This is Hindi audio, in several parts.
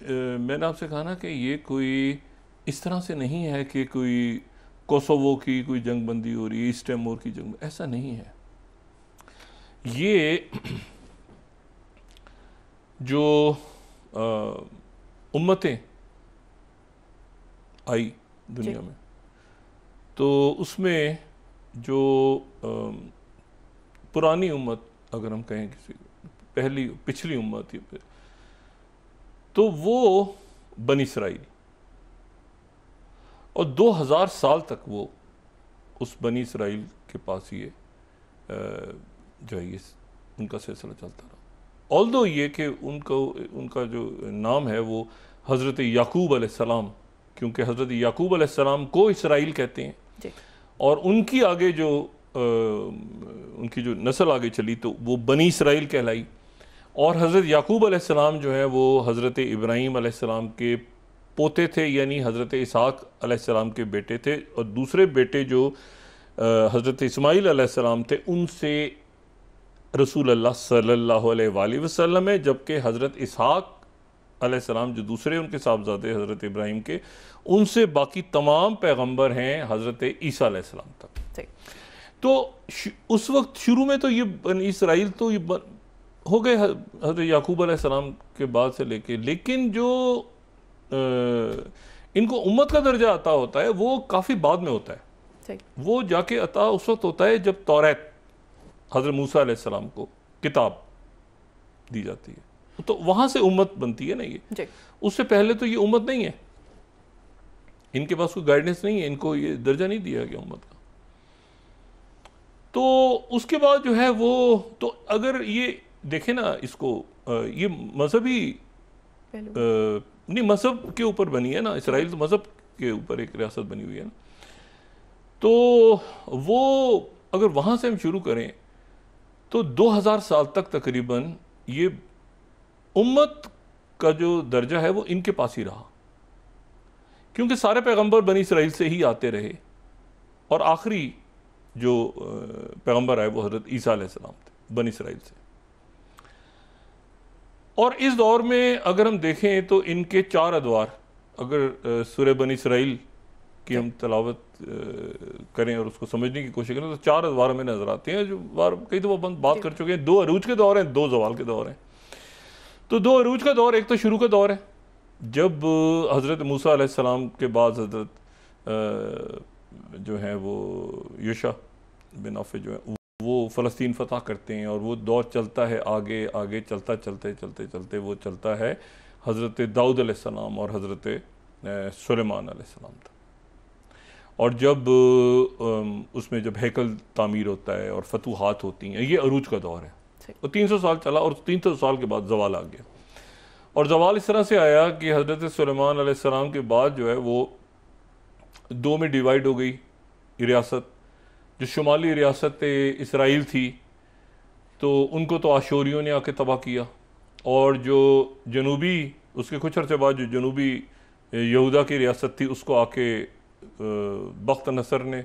मैंने आपसे कहा ना कि ये कोई इस तरह से नहीं है कि कोई कोसोवो की कोई जंग बंदी हो रही है, ईस्ट टाइमोर की जंग, ऐसा नहीं है। ये जो उम्मतें आई दुनिया में, तो उसमें जो पुरानी उम्मत अगर हम कहें किसी पिछली उम्मत थी, तो वो बनी इसराइल, और 2000 साल तक वो उस बनी इसराइल के पास ये जो है ये उनका सिलसिला चलता रहा। ऑल्दो ये कि उनका जो नाम है वो हज़रत याकूब अलैहिस्सलाम, क्योंकि हज़रत याकूब अलैहिस्सलाम को इसराइल कहते हैं जी। और उनकी आगे जो उनकी जो नस्ल आगे चली तो वो बनी इसराइल कहलाई। और हज़रत याकूब अलैहिस्सलाम जो है वो हज़रत इब्राहीम अलैहिस्सलाम के पोते थे, यानी हज़रत इसहाक़ अलैहिस्सलाम के बेटे थे, और दूसरे बेटे जो हज़रत इस्माईल अलैहिस्सलाम थे उनसे रसूल अल्लाह सल्लल्लाहु अलैहि वसल्लम है, जबकि हज़रत इसहाक़ अलैहिस्सलाम जो दूसरे उनके साहबजादे हज़रत इब्राहीम के, उनसे बाकी तमाम पैगंबर हैं हज़रत ईसा अलैहिस्सलाम तक। तो उस वक्त शुरू में तो ये बनी इसराइल तो ये हो गए हज़रत याकूब अलैहिस्सलाम के बाद से लेके, लेकिन जो इनको उम्मत का दर्जा अता होता है वो काफ़ी बाद में होता है। वो जाके अता उस वक्त होता है जब तौरात हज़रत मूसा अलैहिस्सलाम को किताब दी जाती है, तो वहाँ से उम्मत बनती है ना ये। उससे पहले तो ये उम्मत नहीं है, इनके पास कोई गाइडेंस नहीं है, इनको ये दर्जा नहीं दिया गया उम्मत का। तो उसके बाद जो है वो, तो अगर ये देखें ना इसको, ये मजहबी नहीं, मजहब के ऊपर बनी है ना इसराइल, तो मजहब के ऊपर एक रियासत बनी हुई है ना। तो वो अगर वहाँ से हम शुरू करें तो 2000 साल तक तकरीबन ये उम्मत का जो दर्जा है वो इनके पास ही रहा, क्योंकि सारे पैगंबर बनी इसराइल से ही आते रहे, और आखिरी जो पैगंबर आए वो हज़रत ईसा अलैहिस्सलाम थे बनी इसराइल से। और इस दौर में अगर हम देखें तो इनके 4 अदवार, अगर सूरह बनी इसराइल की हम तलावत करें और उसको समझने की कोशिश करें तो 4 अदवार हमें नजर आते हैं, जो कई दफ़ा बात कर चुके हैं। 2 अरूज के दौर हैं, 2 ज़वाल के दौर हैं। तो 2 अरूज का दौर, एक तो शुरू का दौर है जब हज़रत मूसा अलैहिस्सलाम के बाद हज़रत जो है वो यूशा बिन नून जो है वो फ़लस्तीन फ़तह करते हैं, और वो दौर चलता है आगे आगे, चलते वो चलता है हज़रत दाऊद अलैहिस्सलाम और हज़रत सुलेमान अलैहिस्सलाम तक। और जब उसमें जब हैकल तामीर होता है और फतूहात होती हैं, ये अरूज का दौर है। तो 300 साल चला, और 300 साल के बाद जवाल आ गया। और जवाल इस तरह से आया कि हज़रत सुलेमान अलैहिस्सलाम के बाद जो है वो 2 में डिवाइड हो गई रियासत। जो शुमाली रियासत इसराइल थी तो उनको तो आशोरियों ने आके तबाह किया, और जो जनूबी उसके कुछ अर्से बाद जो जनूबी यहूदा की रियासत थी उसको आके बख्त नसर ने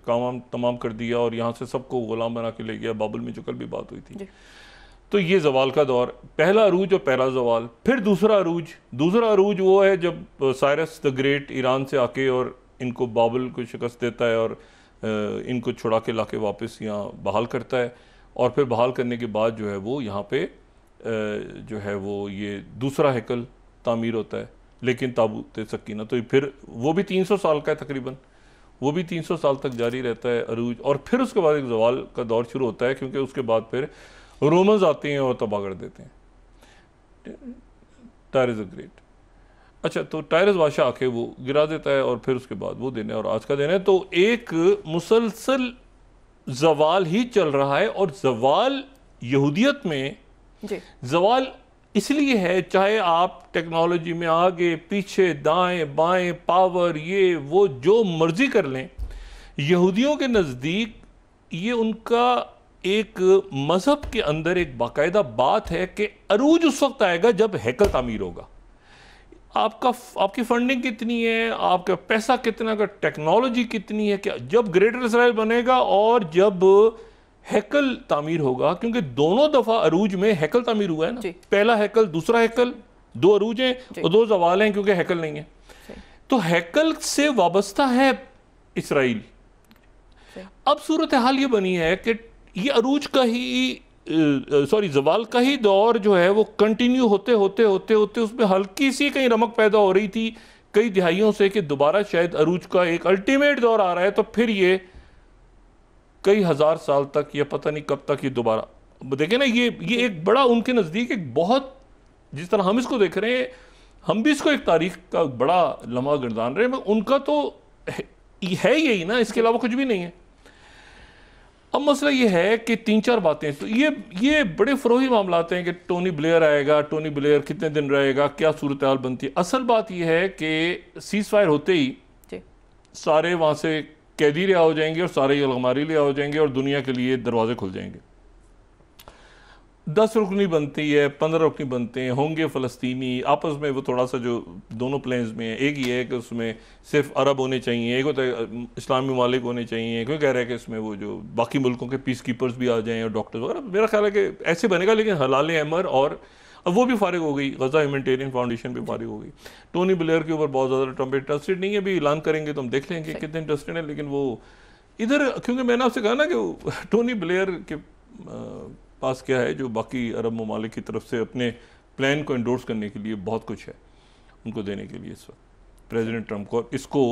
काम तमाम कर दिया, और यहाँ से सबको ग़ुलाम बना के ले गया, बाबुल में जो कल भी बात हुई थी। तो ये जवाल का दौर, पहला अरूज और पहला जवाल। फिर दूसरा अरूज वो है जब साइरस द ग्रेट ईरान से आके और इनको बाबुल को शिकस्त देता है और इनको छुड़ा के लाके वापस यहाँ बहाल करता है, और फिर बहाल करने के बाद जो है वो यहाँ पे जो है वो ये दूसरा हैकल तामीर होता है, लेकिन ताबूत सकीना। तो फिर वो भी 300 साल का है तकरीबन, वो भी 300 साल तक जारी रहता है अरूज। और फिर उसके बाद एक जवाल का दौर शुरू होता है, क्योंकि उसके बाद फिर रोमन्स आते हैं और तबाह कर देते हैं, टायरस द ग्रेट। अच्छा, तो टायरस बादशाह आके वो गिरा देता है, और फिर उसके बाद वो दिन है और आज का दिन है। तो एक मुसलसल जवाल ही चल रहा है। और जवाल यहूदियत में जवाल इसलिए है, चाहे आप टेक्नोलॉजी में आगे पीछे दाएं बाएं पावर ये वो जो मर्जी कर लें, यहूदियों के नज़दीक ये उनका एक मजहब के अंदर एक बाकायदा बात है कि अरूज उस वक्त आएगा जब हैकल तामीर होगा। आपकी फंडिंग कितनी है, आपका पैसा कितना का, टेक्नोलॉजी कितनी है, क्या जब ग्रेटर इसराइल बनेगा और जब हैकल तामीर होगा, क्योंकि दोनों दफा अरूज में हैकल तामीर हुआ है ना, पहला हैकल दूसरा हैकल 2 अरूज हैं और 2 ज़वाल हैं क्योंकि हैकल नहीं है। तो हैकल से वाबस्ता है इसराइल। अब सूरत हाल ये बनी है कि ये अरूज का ही ज़वाल का ही दौर जो है वो कंटिन्यू होते होते होते होते उसमें हल्की सी कहीं रमक पैदा हो रही थी कई दिहाइयों से कि दोबारा शायद अरूज का एक अल्टीमेट दौर आ रहा है। तो फिर ये कई हज़ार साल तक या पता नहीं कब तक ये दोबारा देखें ना, ये एक बड़ा उनके नज़दीक एक बहुत, जिस तरह हम इसको देख रहे हैं हम भी इसको एक तारीख का बड़ा लम्हा गर्दान रहे हैं, उनका तो है यही ना, इसके अलावा कुछ भी नहीं है। अब मसला ये है कि 3-4 बातें, तो ये बड़े फरोही मामलात हैं कि टोनी ब्लेयर आएगा, टोनी ब्लेयर कितने दिन रहेगा, क्या सूरत हाल बनती है। असल बात ये है कि सीज़ फायर होते ही सारे वहाँ से कैदी रिहा हो जाएंगे और सारे यलगमारी रिहा हो जाएंगे और दुनिया के लिए दरवाजे खुल जाएंगे। 10 रुकनी बनती है, 15 रुकनी बनते हैं, होंगे फ़लस्तीनी आपस में, वो थोड़ा सा जो दोनों प्लेन्स में है, एक ही है कि उसमें सिर्फ अरब होने चाहिए, एक होता है इस्लामी ममालिक होने चाहिए, कोई कह रहा है कि इसमें वो जो बाकी मुल्कों के पीस कीपर्स भी आ जाएँ और डॉक्टर्स वगैरह। मेरा ख्याल है कि ऐसे बनेगा, लेकिन हलाल अमर, और अब वो भी फारिग हो गई, गज़ा ह्यूमैनिटेरियन फाउंडेशन भी फारिग हो गई। टोनी ब्लेयर के ऊपर बहुत ज़्यादा ट्रम्प इंटरेस्टेड नहीं है, अभी ऐलान करेंगे तो हम देख लेंगे कितने इंटरेस्टेड है। लेकिन वो इधर, क्योंकि मैंने आपसे कहा ना कि टोनी ब्लेयर के पास क्या है जो बाकी अरब ममालिक की तरफ से अपने प्लान को एंडोर्स करने के लिए बहुत कुछ है उनको देने के लिए इस वक्त प्रेसिडेंट ट्रंप को। इसको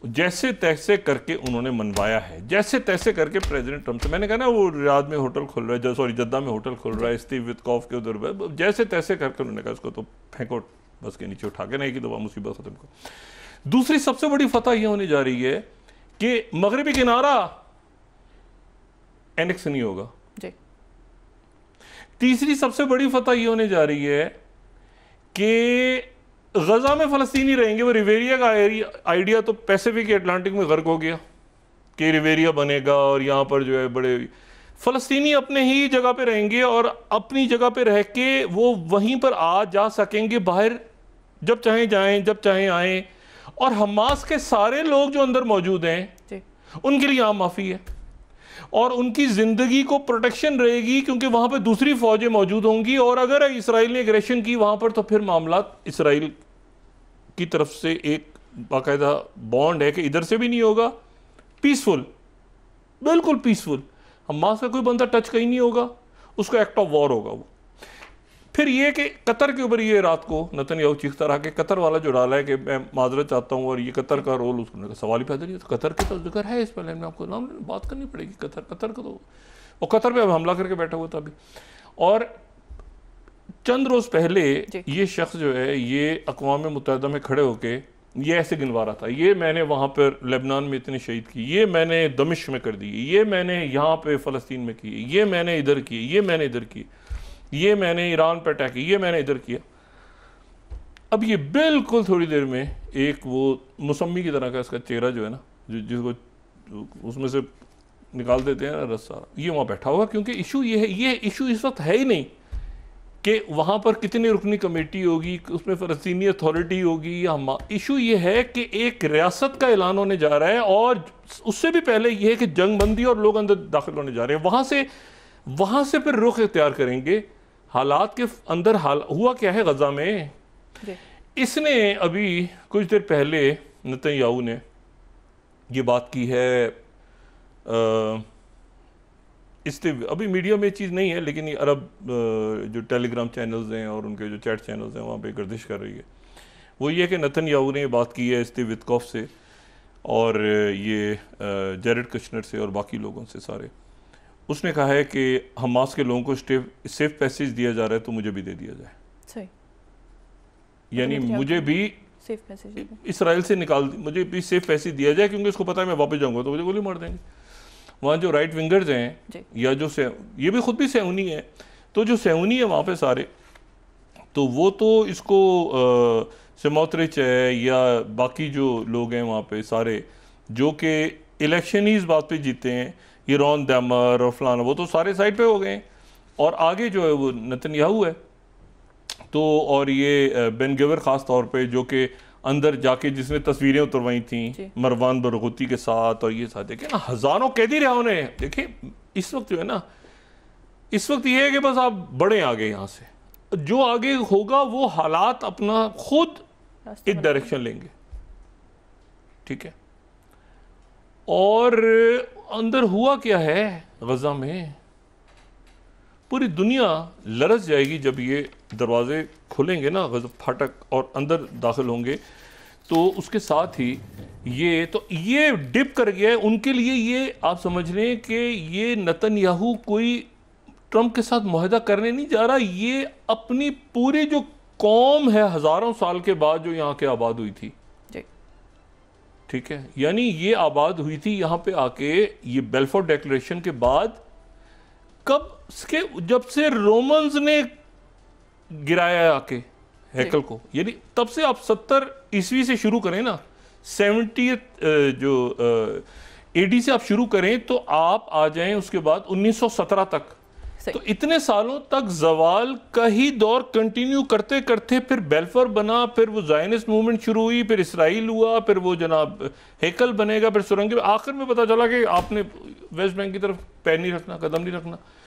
जैसे तैसे करके उन्होंने मनवाया है, जैसे तैसे करके प्रेसिडेंट ट्रंप से, मैंने कहा ना वो रियाद में होटल खुल रहा है, सॉरी जद्दा में होटल खुल रहा है, स्टीव विटकॉफ के उधर, जैसे तैसे करके उन्होंने कहा इसको तो फेंको बस के नीचे उठा के, नहीं की दफा मुसीबत खत्म को। दूसरी सबसे बड़ी फतह यह होने जा रही है कि मगरबी किनारा एनेक्स नहीं होगा। तीसरी सबसे बड़ी फतह यह होने जा रही है कि गजा में फ़लस्तीनी रहेंगे। वो रिवेरिया का आइडिया तो पैसिफिक अटलांटिक में गर्क हो गया कि रिवेरिया बनेगा और यहाँ पर जो है बड़े फ़लस्तीनी अपने ही जगह पे रहेंगे और अपनी जगह पे रह के वो वहीं पर आ जा सकेंगे, बाहर जब चाहें जाएं, जब चाहें आएँ। और हमास के सारे लोग जो अंदर मौजूद हैं उनके लिए आम माफ़ी है और उनकी ज़िंदगी को प्रोटेक्शन रहेगी क्योंकि वहाँ पर दूसरी फ़ौजें मौजूद होंगी। और अगर इसराइल ने एग्रेशन की वहाँ पर तो फिर मामला इसराइल की तरफ से एक बाकायदा बॉन्ड है कि इधर से भी नहीं होगा, पीसफुल, बिल्कुल पीसफुल। हमास का कोई बंदा टच कहीं नहीं होगा, उसका एक्ट ऑफ वॉर होगा वो। फिर ये कि कतर के ऊपर ये रात को नेतन्याहू चीखता रहा कि कतर वाला जो डाला है कि मैं माजरत चाहता हूँ और ये कतर का रोल, उसको सवाल ही पैदा नहीं। तो कतर के तो जिक्र है इस प्लान में, आपको नाम बात करनी पड़ेगी कतर का, तो वो कतर पे अब हमला करके बैठा हुआ था अभी। और चंद रोज़ पहले ये शख्स जो है ये अक़वाम मुत्तहिदा में खड़े होके ये ऐसे गिनवा रहा था, ये मैंने वहाँ पर लेबनान में इतने शहीद किए, ये मैंने दमिश्क में कर दिए, ये मैंने यहाँ पे फ़लस्तीन में किए, ये मैंने इधर किए, ये मैंने इधर किए, ये मैंने ईरान पर अटैक किया, ये मैंने इधर किया। अब ये बिल्कुल थोड़ी देर में एक वो मौसमी की तरह का इसका चेहरा जो है ना, जिसको उसमें से निकाल देते हैं ना रस्सा, ये वहाँ बैठा होगा। क्योंकि इशू ये है, ये इशू इस वक्त है ही नहीं कि वहाँ पर कितनी रुकनी कमेटी होगी, उसमें फ़लस्तीनी अथॉरिटी होगी या हम। इशू ये है कि एक रियासत का ऐलान होने जा रहा है और उससे भी पहले ये है कि जंग बंदी और लोग अंदर दाखिल होने जा रहे हैं। वहाँ से फिर रुख इख्तियार करेंगे। हालात के अंदर हाल हुआ क्या है गजा में, इसने अभी कुछ देर पहले नेतन्याहू ने ये बात की है, अभी मीडिया में चीज़ नहीं है लेकिन ये अरब जो टेलीग्राम चैनल्स हैं और उनके जो चैट चैनल्स हैं वहाँ पे गर्दिश कर रही है। वो ये कि नेतन्याहू ने बात की है स्टीव विटकॉफ से और ये जेरेड कुशनर से और बाकी लोगों से सारे। उसने कहा है कि हमास के लोगों को सेफ पैसेज दिया जा रहा है तो मुझे भी दे दिया जाए। सही, यानी मुझे भी सेफ पैसेज इसराइल से मुझे भी सेफ पैसेज दिया जाए क्योंकि उसको पता है मैं वापस जाऊंगा तो मुझे गोली मार देंगे। वहाँ जो राइट विंगर्स हैं या जो ये भी खुद भी सेहूनी है, तो जो सेहूनी है वहाँ पे सारे, तो वो तो इसको सिमोत्रिच है या बाकी जो लोग हैं वहाँ पे सारे जो कि इलेक्शन ही इस बात पे जीते हैं, ईरान दैमर और फलाना, वो तो सारे साइड पे हो गए। और आगे जो है वो नेतन्याहू है तो, और ये बेन गिवर ख़ास तौर पे जो कि अंदर जाके जिसने तस्वीरें उतरवाई थी मरवान बरगुती के साथ, और ये साथ देखे ना हज़ारों कैदी रहा उन्हें। देखिए इस वक्त जो है ना, इस वक्त ये है कि बस आप बड़े आ गए यहाँ से, जो आगे होगा वो हालात अपना खुद एक डायरेक्शन लेंगे, ठीक है। और अंदर हुआ क्या है गजा में, पूरी दुनिया लरस जाएगी जब ये दरवाजे खुलेंगे ना, गजा फाटक, और अंदर दाखिल होंगे। तो उसके साथ ही ये डिप कर गया है उनके लिए। ये आप समझ रहे हैं कि ये नेतन्याहू कोई ट्रंप के साथ मुआहदा करने नहीं जा रहा, ये अपनी पूरी जो कौम है हजारों साल के बाद जो यहाँ के आबाद हुई थी, ठीक है, यानी ये आबाद हुई थी यहाँ पे आके, ये बेल्फोर डिक्लेरेशन के बाद, कब के, जब से रोमन्स ने गिराया आके हैकल को, यानी तब से आप 70 ईस्वी से शुरू करें ना, 70 जो एडी से आप शुरू करें तो आप आ जाएं उसके बाद 1917 तक। तो इतने सालों तक जवाल का ही दौर कंटिन्यू करते करते फिर बेल्फोर बना, फिर वो ज़ायनिस्ट मूवमेंट शुरू हुई, फिर इसराइल हुआ, फिर वो जनाब हैकल बनेगा, फिर सुरंग, आखिर में पता चला कि आपने वेस्ट बैंक की तरफ पैर नहीं रखना, कदम नहीं रखना।